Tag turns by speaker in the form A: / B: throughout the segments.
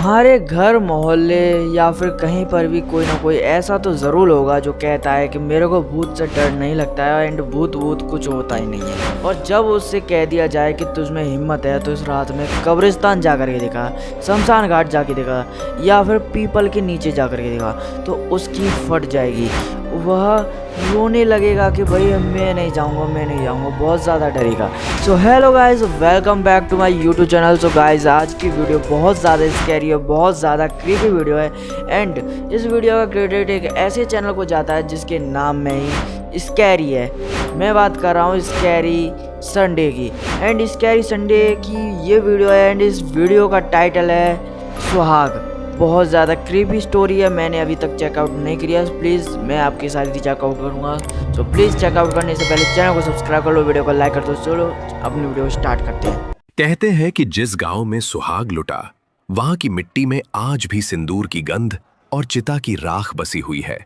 A: तुम्हारे घर मोहल्ले या फिर कहीं पर भी कोई ना कोई ऐसा तो ज़रूर होगा जो कहता है कि मेरे को भूत से डर नहीं लगता है एंड भूत भूत कुछ होता ही नहीं है। और जब उससे कह दिया जाए कि तुझमें हिम्मत है तो इस रात में कब्रिस्तान जा कर के देखा, शमशान घाट जाके देखा या फिर पीपल के नीचे जा कर के देखा तो उसकी फट जाएगी। वह रोने लगेगा कि भाई मैं नहीं जाऊँगा, बहुत ज़्यादा डरेगा। So hello guys, welcome back to my YouTube channel. So guys, आज की वीडियो बहुत ज़्यादा स्कैरी है, बहुत ज़्यादा क्रीपी वीडियो है एंड इस वीडियो का क्रेडिट एक ऐसे चैनल को जाता है जिसके नाम में ही स्कैरी है। मैं बात कर रहा हूँ स्कैरी संडे की एंड स्कैरी संडे की ये वीडियो है एंड इस वीडियो का टाइटल है सुहाग। बहुत ज़्यादा क्रीपी स्टोरी है, मैंने अभी तक चेकआउट नहीं किया। प्लीज़ मैं आपके साथ ही चेकआउट करूँगा, तो प्लीज़ चेकआउट करने से पहले चैनल को सब्सक्राइब कर लो, वीडियो को लाइक कर दो। चलो अपनी वीडियो स्टार्ट करते हैं।
B: कहते हैं कि जिस गांव में सुहाग लुटा वहां की मिट्टी में आज भी सिंदूर की गंध और चिता की राख बसी हुई है।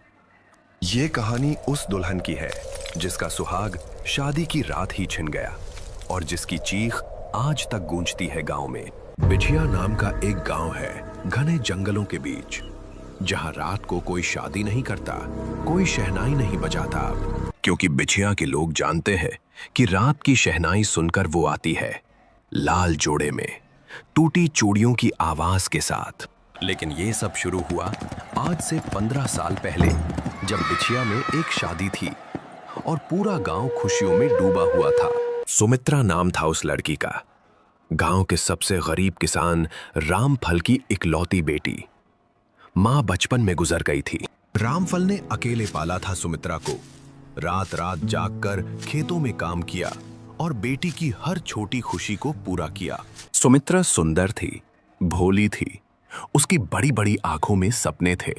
C: ये कहानी उस दुल्हन की है जिसका सुहाग शादी की रात ही छिन गया और जिसकी चीख आज तक गूंजती है गांव में। बिछिया नाम का एक गांव है घने जंगलों के बीच, जहां रात को कोई शादी नहीं करता, कोई शहनाई नहीं बजाता, क्योंकि बिछिया के लोग जानते हैं कि रात की शहनाई सुनकर वो आती है लाल जोड़े में, टूटी चूड़ियों की आवाज के साथ। लेकिन ये सब शुरू हुआ आज से 15 साल पहले, जब बिछिया में एक शादी थी और पूरा गांव खुशियों में डूबा हुआ था। सुमित्रा नाम था उस लड़की का, गांव के सबसे गरीब किसान रामफल की इकलौती बेटी। मां बचपन में गुजर गई थी। रामफल ने अकेले पाला था सुमित्रा को। रात रात जागकर खेतों में काम किया और बेटी की हर छोटी खुशी को पूरा किया। सुमित्रा सुंदर थी, भोली थी, उसकी बड़ी बड़ी आंखों में सपने थे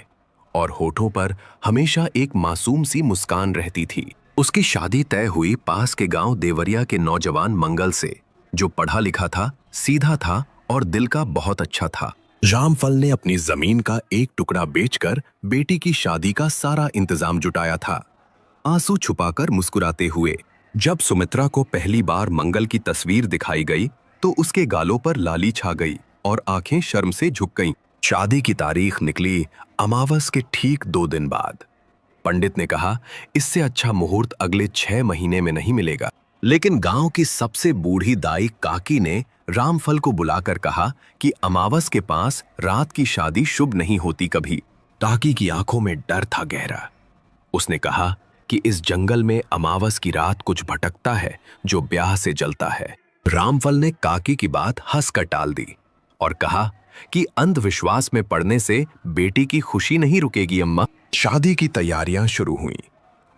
C: और होठों पर हमेशा एक मासूम सी मुस्कान रहती थी। उसकी शादी तय हुई पास के गांव देवरिया के नौजवान मंगल से, जो पढ़ा लिखा था, सीधा था और दिल का बहुत अच्छा था। रामफल ने अपनी जमीन का एक टुकड़ा बेचकर बेटी की शादी का सारा इंतजाम जुटाया था। आंसू छुपाकर मुस्कुराते हुए जब सुमित्रा को पहली बार मंगल की तस्वीर दिखाई गई तो उसके गालों पर लाली छा गई और आंखें शर्म से झुक गईं। शादी की तारीख निकली अमावस के ठीक 2 दिन बाद। पंडित ने कहा इससे अच्छा मुहूर्त अगले 6 महीने में नहीं मिलेगा। लेकिन गांव की सबसे बूढ़ी दाई काकी ने रामफल को बुलाकर कहा कि अमावस के पास रात की शादी शुभ नहीं होती कभी। काकी की आंखों में डर था गहरा। उसने कहा कि इस जंगल में अमावस की रात कुछ भटकता है जो ब्याह से जलता है। रामफल ने काकी की बात हंसकर टाल दी और कहा कि अंधविश्वास में पड़ने से बेटी की खुशी नहीं रुकेगी अम्मा। शादी की तैयारियां शुरू हुईं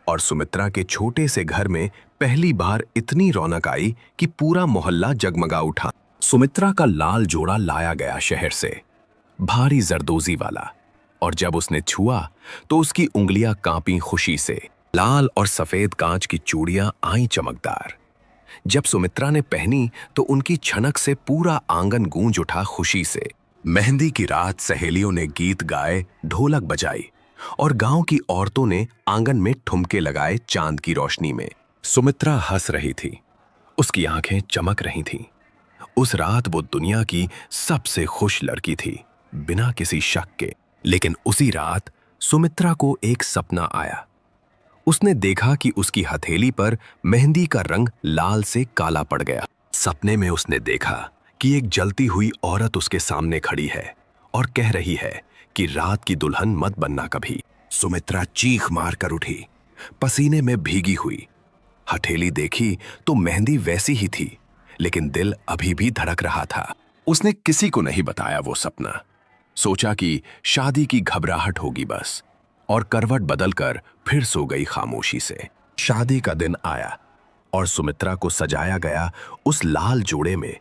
C: और सुमित्रा के छोटे से घर में पहली बार इतनी रौनक आई कि पूरा मोहल्ला जगमगा उठा। सुमित्रा का लाल जोड़ा लाया गया शहर से, भारी जरदोजी वाला, और जब उसने छुआ तो उसकी उंगलियां कांपी खुशी से। लाल और सफेद कांच की चूड़ियां आईं चमकदार। जब सुमित्रा ने पहनी तो उनकी छनक से पूरा आंगन गूंज उठा खुशी से। मेहंदी की रात सहेलियों ने गीत गाए, ढोलक बजाई और गांव की औरतों ने आंगन में ठुमके लगाए चांद की रोशनी में। सुमित्रा हंस रही थी, उसकी आंखें चमक रही थीं। उस रात वो दुनिया की सबसे खुश लड़की थी, बिना किसी शक के। लेकिन उसी रात सुमित्रा को एक सपना आया। उसने देखा कि उसकी हथेली पर मेहंदी का रंग लाल से काला पड़ गया। सपने में उसने देखा कि एक जलती हुई औरत उसके सामने खड़ी है और कह रही है कि रात की दुल्हन मत बनना कभी। सुमित्रा चीख मार कर उठी, पसीने में भीगी हुई। हथेली देखी तो मेहंदी वैसी ही थी, लेकिन दिल अभी भी धड़क रहा था। उसने किसी को नहीं बताया वो सपना। सोचा कि शादी की घबराहट होगी बस, और करवट बदलकर फिर सो गई खामोशी से। शादी का दिन आया और सुमित्रा को सजाया गया उस लाल जोड़े में,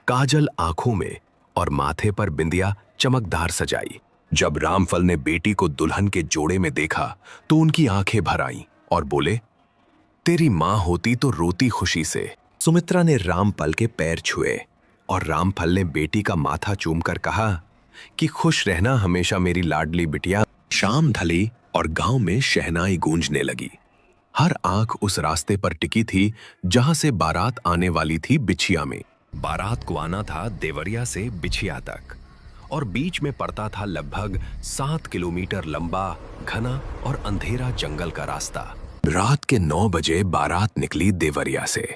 C: काजल आंखों में और माथे पर बिंदिया चमकदार सजाई। जब रामफल ने बेटी को दुल्हन के जोड़े में देखा तो उनकी आंखें भर आईं और बोले, तेरी मां होती तो रोती खुशी से। सुमित्रा ने रामफल के पैर छुए और रामफल ने बेटी का माथा चूमकर कहा कि खुश रहना हमेशा मेरी लाडली बिटिया। शाम ढली और गांव में शहनाई गूंजने लगी। हर आंख उस रास्ते पर टिकी थी जहां से बारात आने वाली थी बिछिया में। बारात को आना था देवरिया से बिछिया तक
B: और बीच में पड़ता था लगभग 7 किलोमीटर लंबा, घना और अंधेरा जंगल का रास्ता। रात के 9 बजे बारात निकली देवरिया से।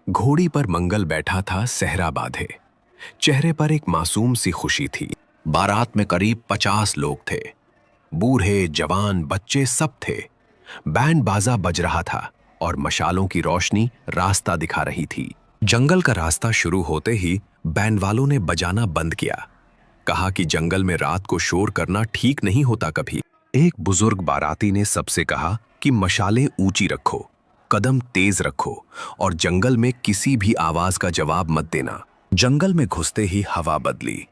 B: घोड़ी पर मंगल बैठा था सहरा बांधे। चेहरे पर एक मासूम सी खुशी थी। बारात में करीब 50 लोग थे। बूढ़े, जवान, बच्चे सब थे। बैंड बाजा बज रहा था और मशालों की रोशनी रास्ता दिखा रही थी। जंगल का रास्ता शुरू होते ही बैंड वालों ने बजाना बंद किया। कहा कि जंगल में रात को शोर करना ठीक नहीं होता कभी। एक बुजुर्ग बाराती ने सबसे कहा कि मशालें ऊंची रखो, कदम तेज रखो और जंगल में किसी भी आवाज का जवाब मत देना। जंगल में घुसते ही हवा बदली।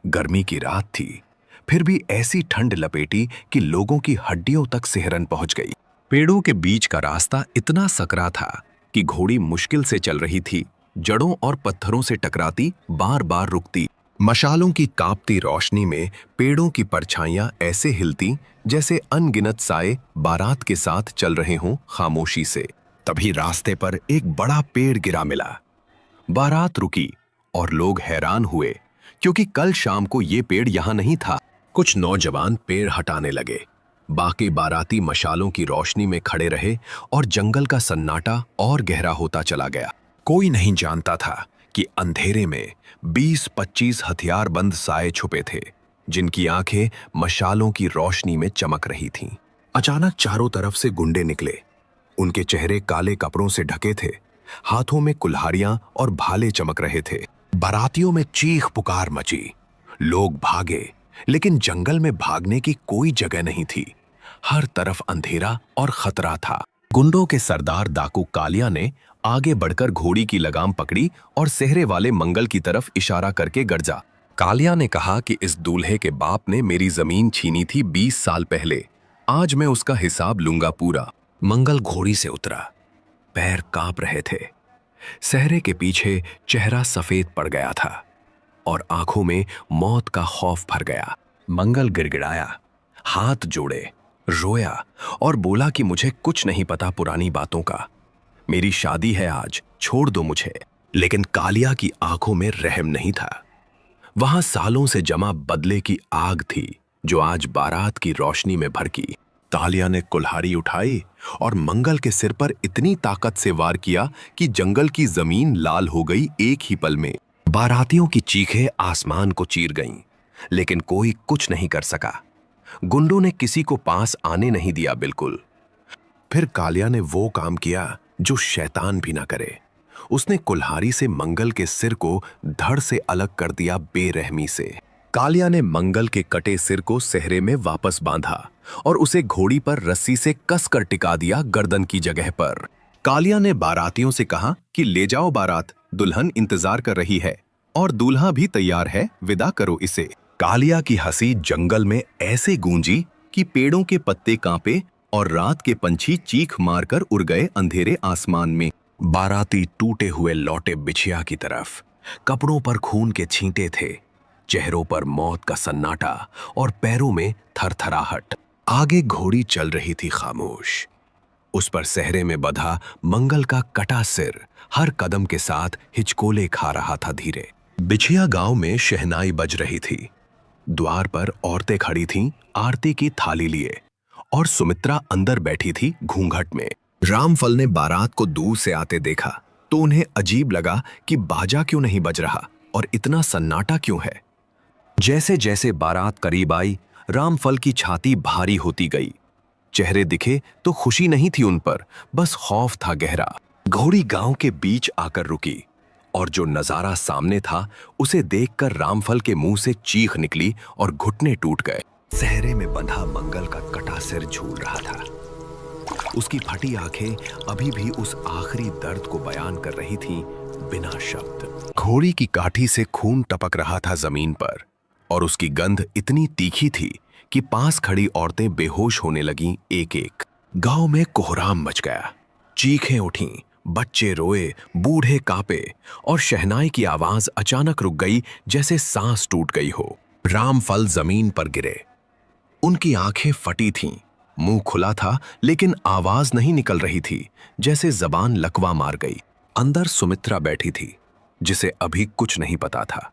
B: गर्मी की रात थी, फिर भी ऐसी ठंड लपेटी कि लोगों की हड्डियों तक सिहरन पहुंच गई। पेड़ों के बीच का रास्ता इतना सकरा था कि घोड़ी मुश्किल से चल रही थी। जड़ों और पत्थरों से टकराती, बार बार रुकती। मशालों की कांपती रोशनी में पेड़ों की परछाइयां ऐसे हिलती जैसे अनगिनत साए बारात के साथ चल रहे हों खामोशी से। तभी रास्ते पर एक बड़ा पेड़ गिरा मिला। बारात रुकी और लोग हैरान हुए क्योंकि कल शाम को ये पेड़ यहां नहीं था। कुछ नौजवान पेड़ हटाने लगे। बाकी बाराती मशालों की रोशनी में खड़े रहे और जंगल का सन्नाटा और गहरा होता चला गया। कोई नहीं जानता था कि अंधेरे में 20-25 हथियारबंद साए छुपे थे, जिनकी आंखें मशालों की रोशनी में चमक रही थीं। अचानक चारों तरफ से गुंडे निकले। उनके चेहरे काले कपड़ों से ढके थे। हाथों में कुल्हाड़ियां और भाले चमक रहे थे। बारातियों में चीख पुकार मची। लोग भागे, लेकिन जंगल में भागने की कोई जगह नहीं थी। हर तरफ अंधेरा और खतरा था। गुंडों के सरदार डाकू कालिया ने आगे बढ़कर घोड़ी की लगाम पकड़ी और सेहरे वाले मंगल की तरफ इशारा करके गर्जा। कालिया ने कहा कि इस दूल्हे के बाप ने मेरी जमीन छीनी थी 20 साल पहले। आज मैं उसका हिसाब लूंगा पूरा। मंगल घोड़ी से उतरा। पैर कांप रहे थे। सेहरे के पीछे चेहरा सफेद पड़ गया था और आंखों में मौत का खौफ भर गया। मंगल गिड़गिड़ाया, हाथ जोड़े, रोया और बोला कि मुझे कुछ नहीं पता पुरानी बातों का। मेरी शादी है आज, छोड़ दो मुझे। लेकिन कालिया की आंखों में रहम नहीं था। वहां सालों से जमा बदले की आग थी जो आज बारात की रोशनी में भड़की। कालिया ने कुल्हाड़ी उठाई और मंगल के सिर पर इतनी ताकत से वार किया कि जंगल की जमीन लाल हो गई एक ही पल में। बारातियों की चीखें आसमान को चीर गईं, लेकिन कोई कुछ नहीं कर सका। गुंडों ने किसी को पास आने नहीं दिया बिल्कुल। फिर कालिया ने वो काम किया जो शैतान भी ना करे। उसने कुल्हाड़ी से मंगल के सिर को धड़ से अलग कर दिया बेरहमी से। कालिया ने मंगल के कटे सिर को सेहरे में वापस बांधा और उसे घोड़ी पर रस्सी से कसकर टिका दिया गर्दन की जगह पर। कालिया ने बारातियों से कहा कि ले जाओ बारात, दुल्हन इंतजार कर रही है और दूल्हा भी तैयार है, विदा करो इसे। कालिया की हंसी जंगल में ऐसे गूंजी कि पेड़ों के पत्ते कांपे और रात के पंछी चीख मारकर उड़ गए अंधेरे आसमान में। बाराती टूटे हुए लौटे बिछिया की तरफ। कपड़ों पर खून के छींटे थे, चेहरों पर मौत का सन्नाटा और पैरों में थरथराहट। आगे घोड़ी चल रही थी खामोश। उस पर सेहरे में बंधा मंगल का कटा सिर हर कदम के साथ हिचकोले खा रहा था धीरे। बिछिया गांव में शहनाई बज रही थी। द्वार पर औरतें खड़ी थीं आरती की थाली लिए और सुमित्रा अंदर बैठी थी घूंघट में। रामफल ने बारात को दूर से आते देखा तो उन्हें अजीब लगा कि बाजा क्यों नहीं बज रहा और इतना सन्नाटा क्यों है। जैसे जैसे बारात करीब आई, रामफल की छाती भारी होती गई। चेहरे दिखे तो खुशी नहीं थी उन पर, बस खौफ था गहरा। घोड़ी गांव के बीच आकर रुकी और जो नजारा सामने था उसे देखकर रामफल के मुंह से चीख निकली और घुटने टूट गए। सेहरे में बंधा मंगल का कटा सिर झूल रहा था। उसकी फटी आंखें अभी भी उस आखिरी दर्द को बयान कर रही थीं बिना शब्द। घोड़ी की काठी से खून टपक रहा था जमीन पर और उसकी गंध इतनी तीखी थी कि पास खड़ी औरतें बेहोश होने लगीं एक एक। गांव में कोहराम मच गया। चीखें उठीं, बच्चे रोए, बूढ़े कांपे और शहनाई की आवाज अचानक रुक गई जैसे सांस टूट गई हो। रामफल जमीन पर गिरे। उनकी आंखें फटी थीं, मुंह खुला था लेकिन आवाज नहीं निकल रही थी, जैसे जबान लकवा मार गई। अंदर सुमित्रा बैठी थी जिसे अभी कुछ नहीं पता था।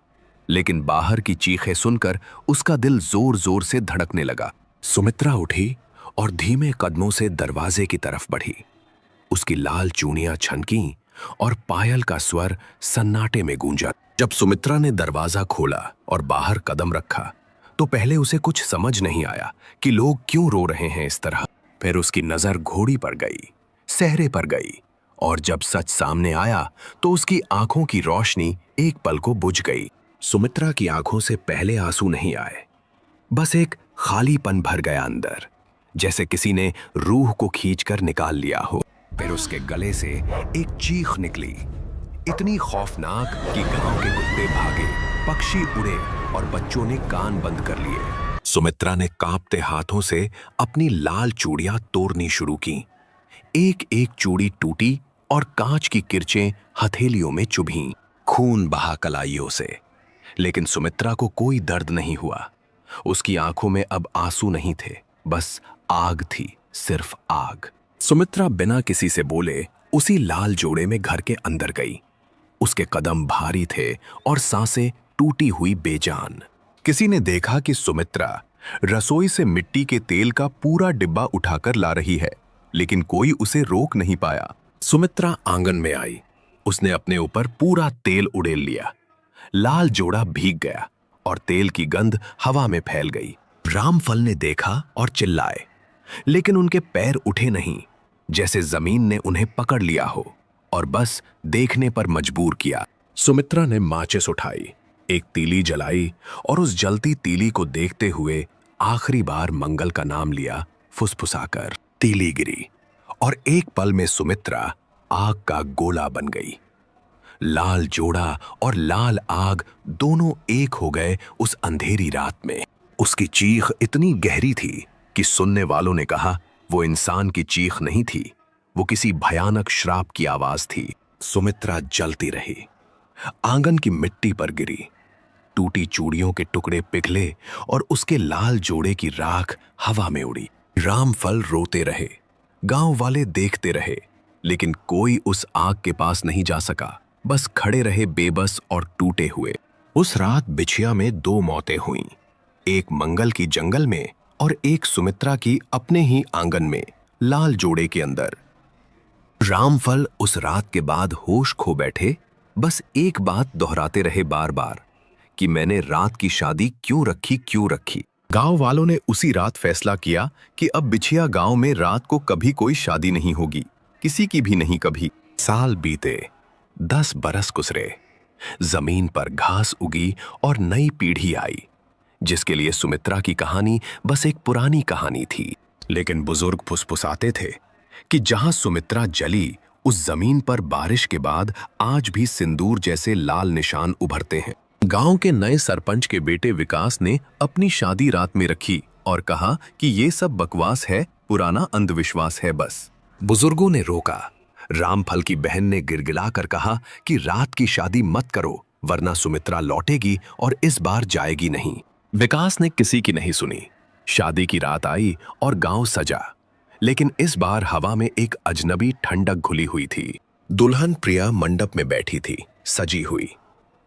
C: लेकिन बाहर की चीखें सुनकर उसका दिल जोर जोर से धड़कने लगा। सुमित्रा उठी और धीमे कदमों से दरवाजे की तरफ बढ़ी। उसकी लाल चूड़ियां छनकी और पायल का स्वर सन्नाटे में गूंजा। जब सुमित्रा ने दरवाजा खोला और बाहर कदम रखा तो पहले उसे कुछ समझ नहीं आया कि लोग क्यों रो रहे हैं इस तरह। फिर उसकी नजर घोड़ी पर गई, सहरे पर गई, और जब सच सामने आया तो उसकी आंखों की रोशनी एक पल को बुझ गई। सुमित्रा की आंखों से पहले आंसू नहीं आए, बस एक खालीपन भर गया अंदर, जैसे किसी ने रूह को खींचकर निकाल लिया हो। फिर उसके गले से एक चीख निकली, इतनी खौफनाक कि गांव के कुत्ते भागे, पक्षी उड़े और बच्चों ने कान बंद कर लिए। सुमित्रा ने कांपते हाथों से अपनी लाल चूड़ियां तोड़नी शुरू की। एक एक चूड़ी टूटी और कांच की किरचें हथेलियों में चुभीं। खून बहा कलाइयों से, लेकिन सुमित्रा को कोई दर्द नहीं हुआ। उसकी आंखों में अब आंसू नहीं थे, बस आग थी, सिर्फ आग। सुमित्रा बिना किसी से बोले उसी लाल जोड़े में घर के अंदर गई। उसके कदम भारी थे और सांसें टूटी हुई बेजान। किसी ने देखा कि सुमित्रा रसोई से मिट्टी के तेल का पूरा डिब्बा उठाकर ला रही है, लेकिन कोई उसे रोक नहीं पाया। सुमित्रा आंगन में आई। उसने अपने ऊपर पूरा तेल उड़ेल लिया। लाल जोड़ा भीग गया और तेल की गंध हवा में फैल गई। रामफल ने देखा और चिल्लाए, लेकिन उनके पैर उठे नहीं, जैसे जमीन ने उन्हें पकड़ लिया हो और बस देखने पर मजबूर किया। सुमित्रा ने माचिस उठाई, एक तीली जलाई और उस जलती तीली को देखते हुए आखिरी बार मंगल का नाम लिया। फुसफुसाकर तीली गिरी और एक पल में सुमित्रा आग का गोला बन गई। लाल जोड़ा और लाल आग दोनों एक हो गए उस अंधेरी रात में। उसकी चीख इतनी गहरी थी कि सुनने वालों ने कहा वो इंसान की चीख नहीं थी, वो किसी भयानक श्राप की आवाज थी। सुमित्रा जलती रही, आंगन की मिट्टी पर गिरी, टूटी चूड़ियों के टुकड़े पिघले और उसके लाल जोड़े की राख हवा में उड़ी। रामफल रोते रहे, गांव वाले देखते रहे, लेकिन कोई उस आग के पास नहीं जा सका, बस खड़े रहे बेबस और टूटे हुए। उस रात बिछिया में 2 मौतें हुईं, एक मंगल की जंगल में और एक सुमित्रा की अपने ही आंगन में, लाल जोड़े के अंदर। रामफल उस रात के बाद होश खो बैठे, बस एक बात दोहराते रहे बार बार कि मैंने रात की शादी क्यों रखी। गांव वालों ने उसी रात फैसला किया कि अब बिछिया गांव में रात को कभी कोई शादी नहीं होगी, किसी की भी नहीं कभी। साल बीते, 10 बरस गुजरे, जमीन पर घास उगी और नई पीढ़ी आई, जिसके लिए सुमित्रा की कहानी बस एक पुरानी कहानी थी। लेकिन बुजुर्ग फुसफुसाते थे कि जहां सुमित्रा जली, उस जमीन पर बारिश के बाद आज भी सिंदूर जैसे लाल निशान उभरते हैं। गांव के नए सरपंच के बेटे विकास ने अपनी शादी रात में रखी और कहा कि ये सब बकवास है, पुराना अंधविश्वास है बस। बुजुर्गों ने रोका। रामफल की बहन ने गिड़गिड़ाकर कहा कि रात की शादी मत करो, वरना सुमित्रा लौटेगी और इस बार जाएगी नहीं। विकास ने किसी की नहीं सुनी। शादी की रात आई और गांव सजा, लेकिन इस बार हवा में एक अजनबी ठंडक घुली हुई थी। दुल्हन प्रिया मंडप में बैठी थी, सजी हुई,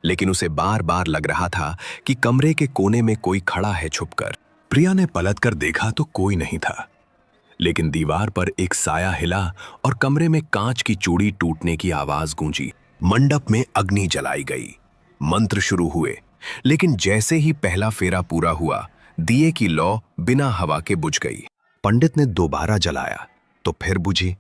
C: लेकिन उसे बार बार लग रहा था कि कमरे के कोने में कोई खड़ा है छुपकर। प्रिया ने पलटकर देखा तो कोई नहीं था, लेकिन दीवार पर एक साया हिला और कमरे में कांच की चूड़ी टूटने की आवाज गूंजी। मंडप में अग्नि जलाई गई, मंत्र शुरू हुए, लेकिन जैसे ही पहला फेरा पूरा हुआ, दिए की लौ बिना हवा के बुझ गई। पंडित ने दोबारा जलाया तो फिर बुझी।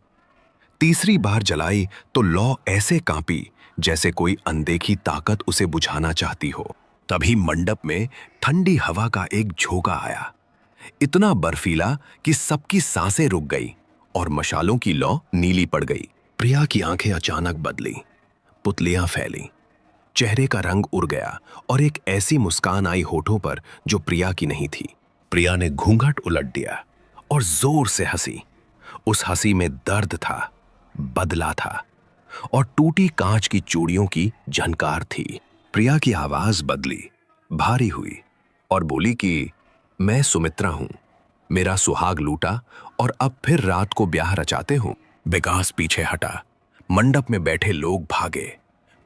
C: तीसरी बार जलाई तो लौ ऐसे कांपी जैसे कोई अनदेखी ताकत उसे बुझाना चाहती हो। तभी मंडप में ठंडी हवा का एक झोंका आया, इतना बर्फीला कि सबकी सांसें रुक गई और मशालों की लौ नीली पड़ गई। प्रिया की आंखें अचानक बदली, पुतलियां फैली, चेहरे का रंग उड़ गया और एक ऐसी मुस्कान आई होठों पर जो प्रिया की नहीं थी। प्रिया ने घूंघट उलट दिया और जोर से हंसी। उस हंसी में दर्द था, बदला था और टूटी कांच की चूड़ियों की झनकार थी। प्रिया की आवाज बदली, भारी हुई और बोली कि मैं सुमित्रा हूं, मेरा सुहाग लूटा और अब फिर रात को ब्याह रचाते हो। विकास पीछे हटा, मंडप में बैठे लोग भागे।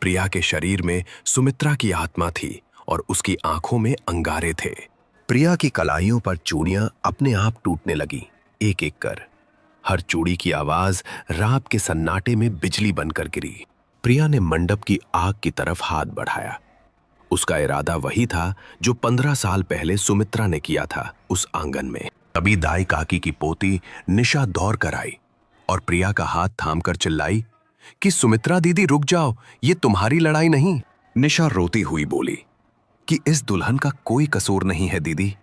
C: प्रिया के शरीर में सुमित्रा की आत्मा थी और उसकी आंखों में अंगारे थे। प्रिया की कलाइयों पर चूड़ियां अपने आप टूटने लगी, एक एक कर। हर चूड़ी की आवाज रात के सन्नाटे में बिजली बनकर गिरी। प्रिया ने मंडप की आग की तरफ हाथ बढ़ाया। उसका इरादा वही था जो 15 साल पहले सुमित्रा ने किया था उस आंगन में। तभी दाई काकी की पोती निशा दौड़ कर आई और प्रिया का हाथ थामकर चिल्लाई कि सुमित्रा दीदी रुक जाओ, ये तुम्हारी लड़ाई नहीं। निशा रोती हुई बोली कि इस दुल्हन का कोई कसूर नहीं है दीदी,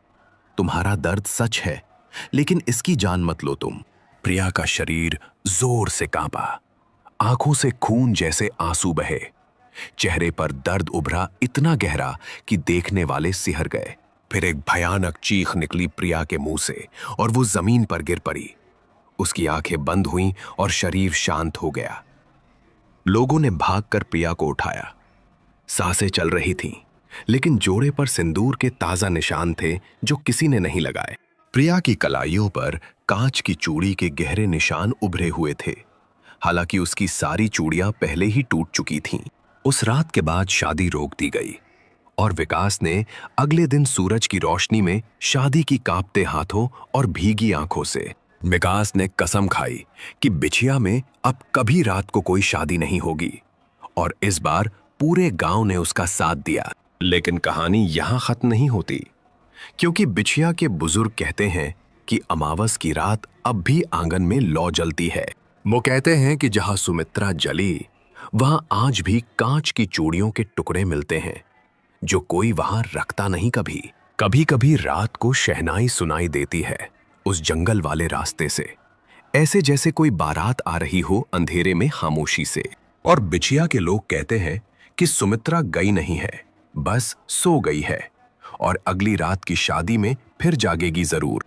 C: तुम्हारा दर्द सच है, लेकिन इसकी जान मत लो तुम। प्रिया का शरीर जोर से कांपा, आंखों से खून जैसे आंसू बहे, चेहरे पर दर्द उभरा इतना गहरा कि देखने वाले सिहर गए। फिर एक भयानक चीख निकली प्रिया के मुंह से और वो जमीन पर गिर पड़ी। उसकी आंखें बंद हुईं और शरीर शांत हो गया। लोगों ने भागकर प्रिया को उठाया। सांसें चल रही थीं, लेकिन जोड़े पर सिंदूर के ताजा निशान थे जो किसी ने नहीं लगाए। प्रिया की कलाइयों पर कांच की चूड़ी के गहरे निशान उभरे हुए थे, हालांकि उसकी सारी चूड़ियां पहले ही टूट चुकी थीं। उस रात के बाद शादी रोक दी गई और विकास ने अगले दिन सूरज की रोशनी में शादी की कांपते हाथों और भीगी आंखों से विकास ने कसम खाई कि बिछिया में अब कभी रात को कोई शादी नहीं होगी, और इस बार पूरे गांव ने उसका साथ दिया। लेकिन कहानी यहां खत्म नहीं होती, क्योंकि बिछिया के बुजुर्ग कहते हैं कि अमावस की रात अब भी आंगन में लौ जलती है। वो कहते हैं कि जहां सुमित्रा जली वहां आज भी कांच की चूड़ियों के टुकड़े मिलते हैं जो कोई वहां रखता नहीं। कभी कभी कभी रात को शहनाई सुनाई देती है उस जंगल वाले रास्ते से, ऐसे जैसे कोई बारात आ रही हो अंधेरे में खामोशी से। और बिछिया के लोग कहते हैं कि सुमित्रा गई नहीं है, बस सो गई है और अगली रात की शादी में फिर जागेगी जरूर।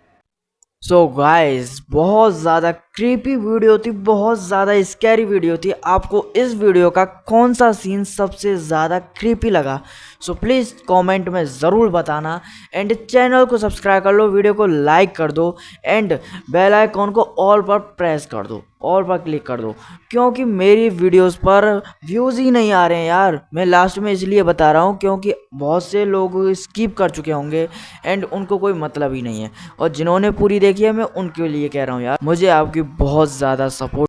A: सो गाइस, बहुत ज़्यादा क्रीपी वीडियो थी, बहुत ज़्यादा स्कैरी वीडियो थी। आपको इस वीडियो का कौन सा सीन सबसे ज़्यादा क्रीपी लगा? सो प्लीज़ कमेंट में ज़रूर बताना एंड चैनल को सब्सक्राइब कर लो, वीडियो को लाइक कर दो एंड बेल आइकॉन को ऑल पर प्रेस कर दो, ऑल पर क्लिक कर दो, क्योंकि मेरी वीडियोस पर व्यूज़ ही नहीं आ रहे हैं यार। मैं लास्ट में इसलिए बता रहा हूँ क्योंकि बहुत से लोग स्किप कर चुके होंगे एंड उनको कोई मतलब ही नहीं है, और जिन्होंने पूरी देखी है मैं उनके लिए कह रहा हूँ यार, मुझे आपकी बहुत ज़्यादा सपोर्ट